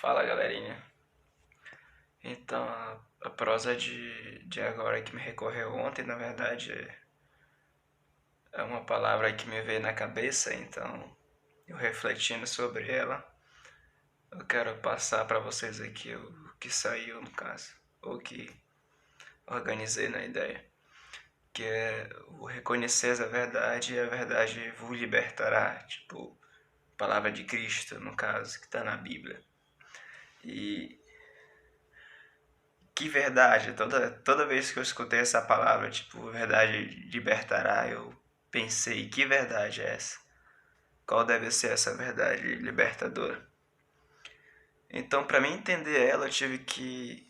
Fala, galerinha. Então, a prosa de agora que me recorreu ontem, na verdade, é uma palavra que me veio na cabeça, então, eu refletindo sobre ela, eu quero passar para vocês aqui o que saiu, no caso, ou que organizei na ideia, que é o reconhecer a verdade e a verdade vos libertará, tipo, palavra de Cristo, no caso, que está na Bíblia. E que verdade, toda vez que eu escutei essa palavra, tipo, verdade libertará, eu pensei, que verdade é essa? Qual deve ser essa verdade libertadora? Então, para mim entender ela, eu tive que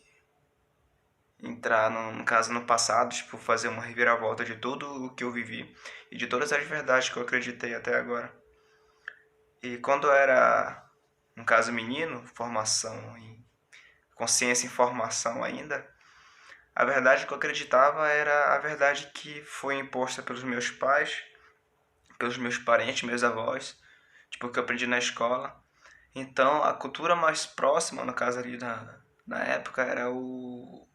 entrar, no caso, no passado, tipo, fazer uma reviravolta de tudo o que eu vivi e de todas as verdades que eu acreditei até agora. E quando eu era, no caso, menino, formação em consciência em formação ainda, a verdade que eu acreditava era a verdade que foi imposta pelos meus pais, pelos meus parentes, meus avós, tipo, que eu aprendi na escola. Então, a cultura mais próxima, no caso ali na época, era o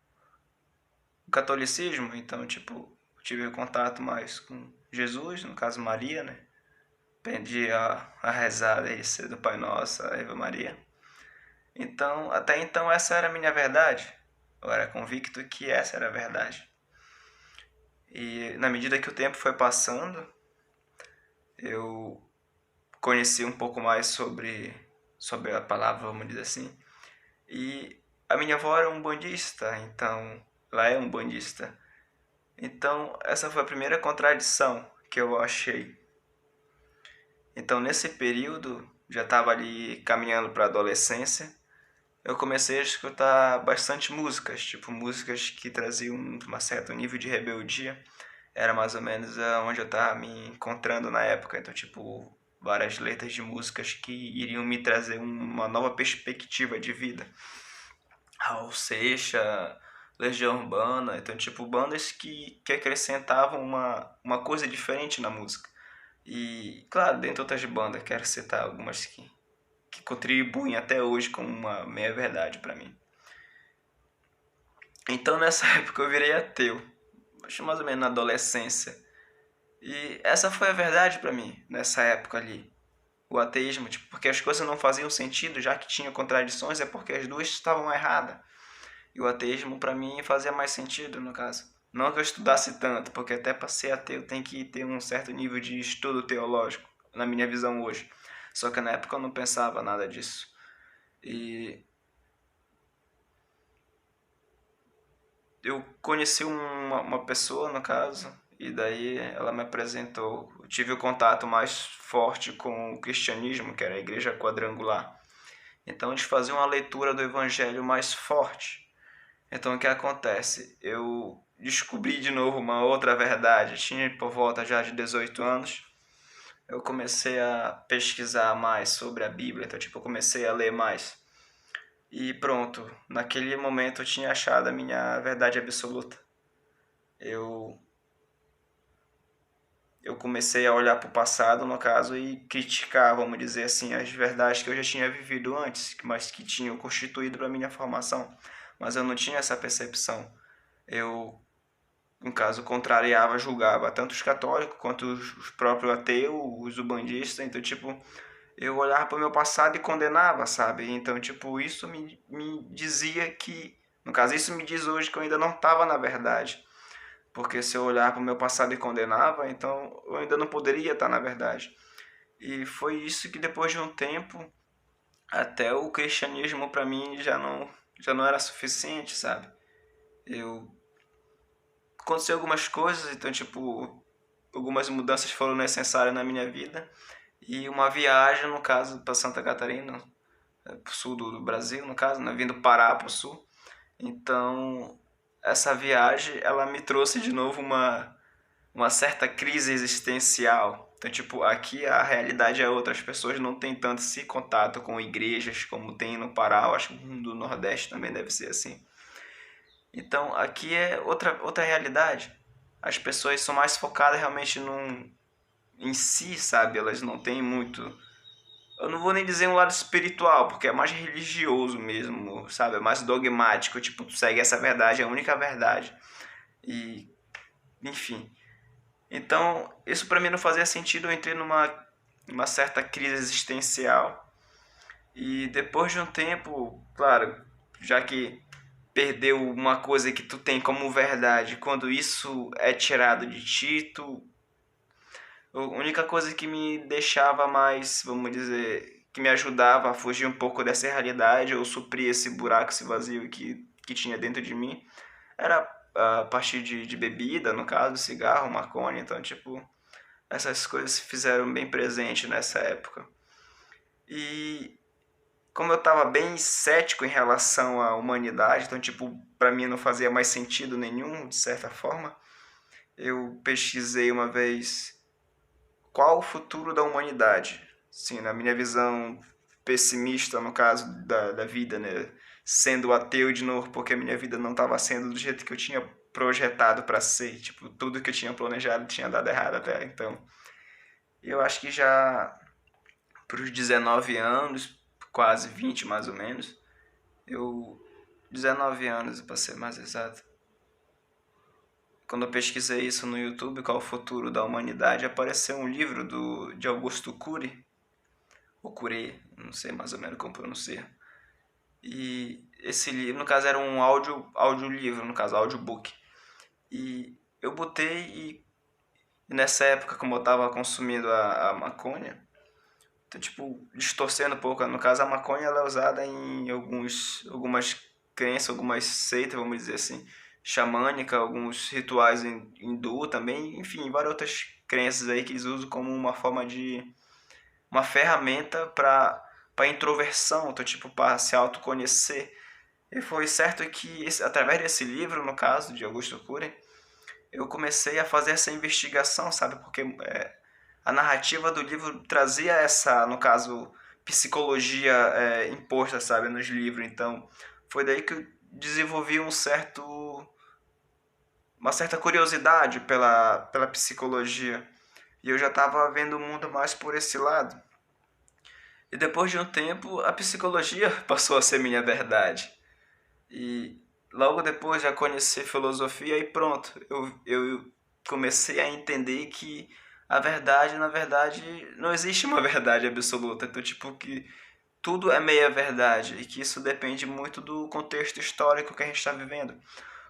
catolicismo. Então, tipo, eu tive contato mais com Jesus, no caso Maria, né? Aprendi a rezar esse do Pai Nosso, a Ave Maria. Então, até então, essa era a minha verdade. Eu era convicto que essa era a verdade. E na medida que o tempo foi passando, eu conheci um pouco mais sobre a palavra, vamos dizer assim. E a minha avó era um bandista, então ela é um bandista. Então essa foi a primeira contradição que eu achei. Então nesse período, já estava ali caminhando para a adolescência, eu comecei a escutar bastante músicas, tipo músicas que traziam um certo nível de rebeldia. Era mais ou menos onde eu estava me encontrando na época. Então, tipo, várias letras de músicas que iriam me trazer uma nova perspectiva de vida. Raul Seixas, Legião Urbana. Então, tipo, bandas que acrescentavam uma coisa diferente na música. E, claro, dentre outras bandas, quero citar algumas que contribuem até hoje com uma meia-verdade para mim. Então, nessa época, eu virei ateu. Acho mais ou menos na adolescência. E essa foi a verdade pra mim, nessa época ali. O ateísmo, tipo, porque as coisas não faziam sentido, já que tinha contradições, é porque as duas estavam erradas. E o ateísmo pra mim fazia mais sentido, no caso. Não que eu estudasse tanto, porque até para ser ateu tem que ter um certo nível de estudo teológico, na minha visão hoje. Só que na época eu não pensava nada disso. E eu conheci uma pessoa, no caso, e daí ela me apresentou. Eu tive o contato mais forte com o cristianismo, que era a igreja quadrangular. Então eles faziam uma leitura do evangelho mais forte. Então o que acontece? Eu descobri de novo uma outra verdade. Tinha por volta já de 18 anos. Eu comecei a pesquisar mais sobre a Bíblia, então tipo, eu comecei a ler mais. E pronto, naquele momento eu tinha achado a minha verdade absoluta. Eu eu comecei a olhar para o passado, no caso, e criticar, vamos dizer assim, as verdades que eu já tinha vivido antes, mas que tinham constituído para a minha formação. Mas eu não tinha essa percepção. Eu, no caso, contrariava, julgava tanto os católicos quanto os próprios ateus, os ubandistas. Então, tipo, eu olhava para o meu passado e condenava, sabe? Então, tipo, isso me dizia que, no caso, isso me diz hoje que eu ainda não estava na verdade. Porque se eu olhar para o meu passado e condenava, então eu ainda não poderia estar na verdade. E foi isso que depois de um tempo, até o cristianismo para mim já não era suficiente, sabe? Eu aconteceu algumas coisas, então tipo, algumas mudanças foram necessárias na minha vida e uma viagem, no caso, para Santa Catarina, pro sul do Brasil, no caso, né, vindo parar pro sul. Então, essa viagem, ela me trouxe de novo uma certa crise existencial. Então, tipo, aqui a realidade é outra. As pessoas não têm tanto esse contato com igrejas como tem no Pará. Eu acho que no Nordeste também deve ser assim. Então, aqui é outra realidade. As pessoas são mais focadas realmente em si, sabe? Elas não têm muito eu não vou nem dizer um lado espiritual, porque é mais religioso mesmo, sabe? É mais dogmático, tipo, tu segue essa verdade, é a única verdade. E, enfim. Então, isso pra mim não fazia sentido, eu entrei numa certa crise existencial. E depois de um tempo, claro, já que perdeu uma coisa que tu tem como verdade, quando isso é tirado de ti, a única coisa que me deixava mais, vamos dizer, que me ajudava a fugir um pouco dessa realidade ou suprir esse buraco, esse vazio que tinha dentro de mim, era a partir de bebida, no caso, cigarro, maconha. Então, tipo, essas coisas se fizeram bem presente nessa época. E como eu estava bem cético em relação à humanidade, então, tipo, para mim não fazia mais sentido nenhum, de certa forma, eu pesquisei uma vez qual o futuro da humanidade. Sim, na minha visão pessimista, no caso da vida, né? Sendo ateu de novo, porque a minha vida não estava sendo do jeito que eu tinha projetado para ser. Tipo, tudo que eu tinha planejado tinha dado errado até então. Eu acho que já para os 19 anos, quase 20 mais ou menos, eu 19 anos para ser mais exato. Quando eu pesquisei isso no YouTube, qual o futuro da humanidade, apareceu um livro de Augusto Cury, ou Curie, não sei mais ou menos como pronuncia. E esse livro, no caso, era um audiolivro, no caso, audiobook. E eu botei e nessa época, como eu estava consumindo a maconha, então, tipo, distorcendo um pouco, no caso, a maconha ela é usada em algumas crenças, algumas seitas, vamos dizer assim, xamânica, alguns rituais hindu também, enfim, várias outras crenças aí que eles usam como uma forma de uma ferramenta para introversão, então, tipo, para se autoconhecer. E foi certo que, através desse livro, no caso, de Augusto Cury, eu comecei a fazer essa investigação, sabe? Porque a narrativa do livro trazia essa, no caso, psicologia imposta, sabe, nos livros. Então, foi daí que eu desenvolvi uma certa curiosidade pela psicologia. E eu já estava vendo o mundo mais por esse lado. E depois de um tempo, a psicologia passou a ser minha verdade. E logo depois já conheci filosofia e pronto. Eu comecei a entender que a verdade, na verdade, não existe uma verdade absoluta. Então, tipo, que tudo é meia verdade e que isso depende muito do contexto histórico que a gente está vivendo.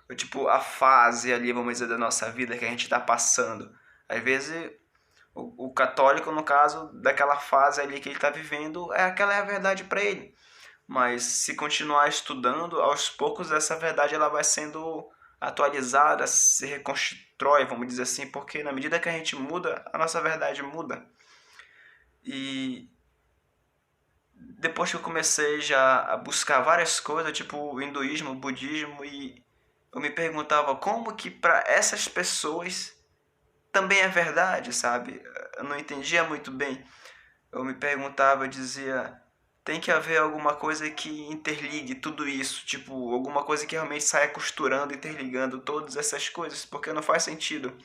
Ou, tipo, a fase ali, vamos dizer, da nossa vida que a gente está passando. Às vezes o católico, no caso, daquela fase ali que ele está vivendo, aquela é a verdade para ele. Mas se continuar estudando, aos poucos essa verdade ela vai sendo atualizada, se reconstrói, vamos dizer assim, porque na medida que a gente muda, a nossa verdade muda. E depois que eu comecei já a buscar várias coisas, tipo o hinduísmo, o budismo, e eu me perguntava como que para essas pessoas também é verdade, sabe? Eu não entendia muito bem. Eu me perguntava, eu dizia, tem que haver alguma coisa que interligue tudo isso, tipo, alguma coisa que realmente saia costurando, interligando todas essas coisas, porque não faz sentido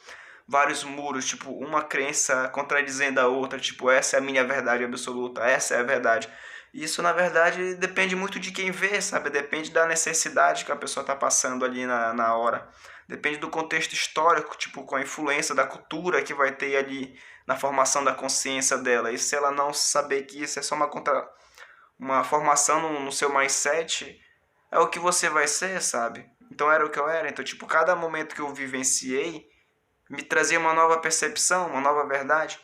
vários muros, tipo, uma crença contradizendo a outra, tipo, essa é a minha verdade absoluta, essa é a verdade. Isso, na verdade, depende muito de quem vê, sabe? Depende da necessidade que a pessoa está passando ali na hora. Depende do contexto histórico, tipo, com a influência da cultura que vai ter ali na formação da consciência dela. E se ela não saber que isso é só uma formação no seu mindset, é o que você vai ser, sabe? Então era o que eu era. Então, tipo, cada momento que eu vivenciei me trazia uma nova percepção, uma nova verdade.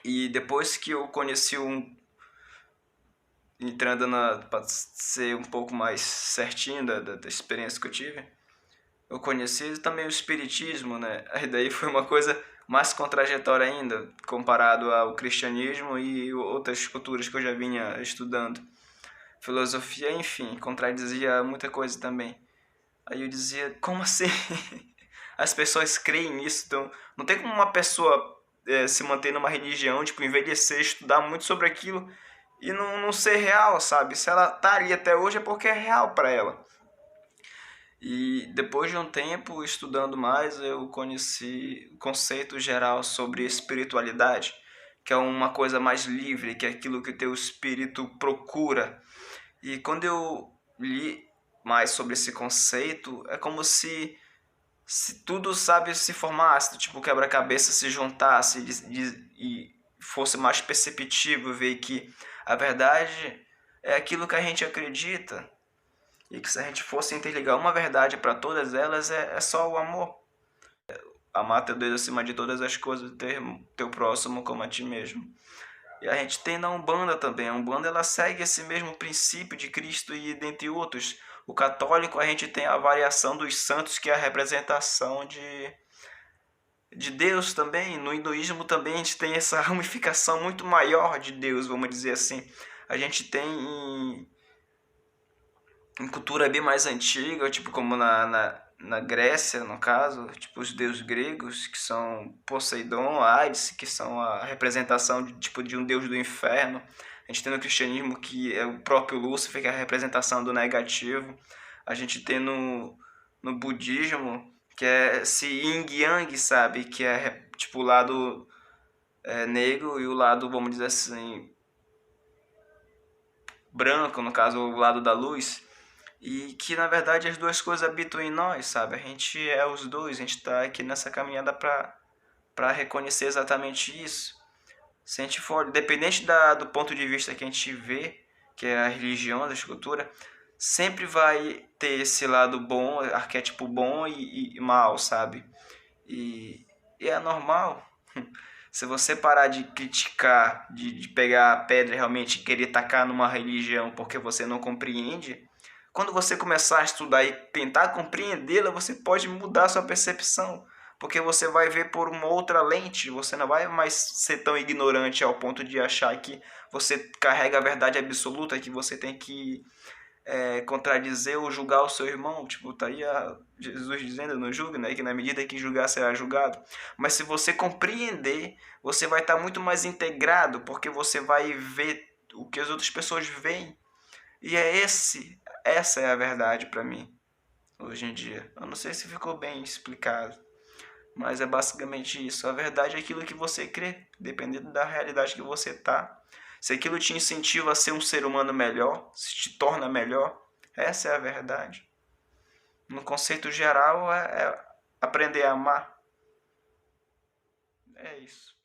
E depois que eu conheci entrando para ser um pouco mais certinho da experiência que eu tive, eu conheci também o espiritismo, né? Aí daí foi uma coisa mais contraditória ainda, comparado ao cristianismo e outras culturas que eu já vinha estudando. Filosofia, enfim, contradizia muita coisa também. Aí eu dizia, como assim? As pessoas creem nisso, então não tem como uma pessoa se manter numa religião, tipo, envelhecer, estudar muito sobre aquilo e não ser real, sabe? Se ela tá ali até hoje é porque é real para ela. E depois de um tempo estudando mais, eu conheci o conceito geral sobre espiritualidade, que é uma coisa mais livre, que é aquilo que o teu espírito procura. E quando eu li mais sobre esse conceito, é como se tudo, sabe, se formasse, tipo, o quebra-cabeça se juntasse e fosse mais perceptível, ver que a verdade é aquilo que a gente acredita, e que se a gente fosse interligar uma verdade para todas elas, é só o amor. Amar teu Deus acima de todas as coisas, ter teu próximo como a ti mesmo. E a gente tem na Umbanda também. A Umbanda, ela segue esse mesmo princípio de Cristo e dentre outros. O católico, a gente tem a variação dos santos, que é a representação de Deus também. No hinduísmo também a gente tem essa ramificação muito maior de Deus, vamos dizer assim. A gente tem em cultura bem mais antiga, tipo como na Grécia, no caso, tipo os deuses gregos, que são Poseidon, Hades, que são a representação de um deus do inferno. A gente tem no cristianismo que é o próprio Lúcifer, que é a representação do negativo. A gente tem no budismo, que é esse yin yang, sabe? Que é tipo o lado negro e o lado, vamos dizer assim, branco, no caso, o lado da luz. E que na verdade as duas coisas habitam em nós, sabe? A gente é os dois, a gente está aqui nessa caminhada para reconhecer exatamente isso. Se a gente for, independente do ponto de vista que a gente vê, que é a religião, a escultura, sempre vai ter esse lado bom, arquétipo bom e mal, sabe? E é normal. Se você parar de criticar, de pegar a pedra e realmente querer tacar numa religião porque você não compreende, quando você começar a estudar e tentar compreendê-la, você pode mudar sua percepção, porque você vai ver por uma outra lente, você não vai mais ser tão ignorante ao ponto de achar que você carrega a verdade absoluta, que você tem que contradizer ou julgar o seu irmão. Tipo, tá aí Jesus dizendo, não julgue, né? Que na medida que julgar será julgado. Mas se você compreender, você vai estar muito mais integrado, porque você vai ver o que as outras pessoas veem. E essa é a verdade para mim, hoje em dia. Eu não sei se ficou bem explicado, mas é basicamente isso. A verdade é aquilo que você crê, dependendo da realidade que você tá. Se aquilo te incentiva a ser um ser humano melhor, se te torna melhor, essa é a verdade. No conceito geral, é aprender a amar. É isso.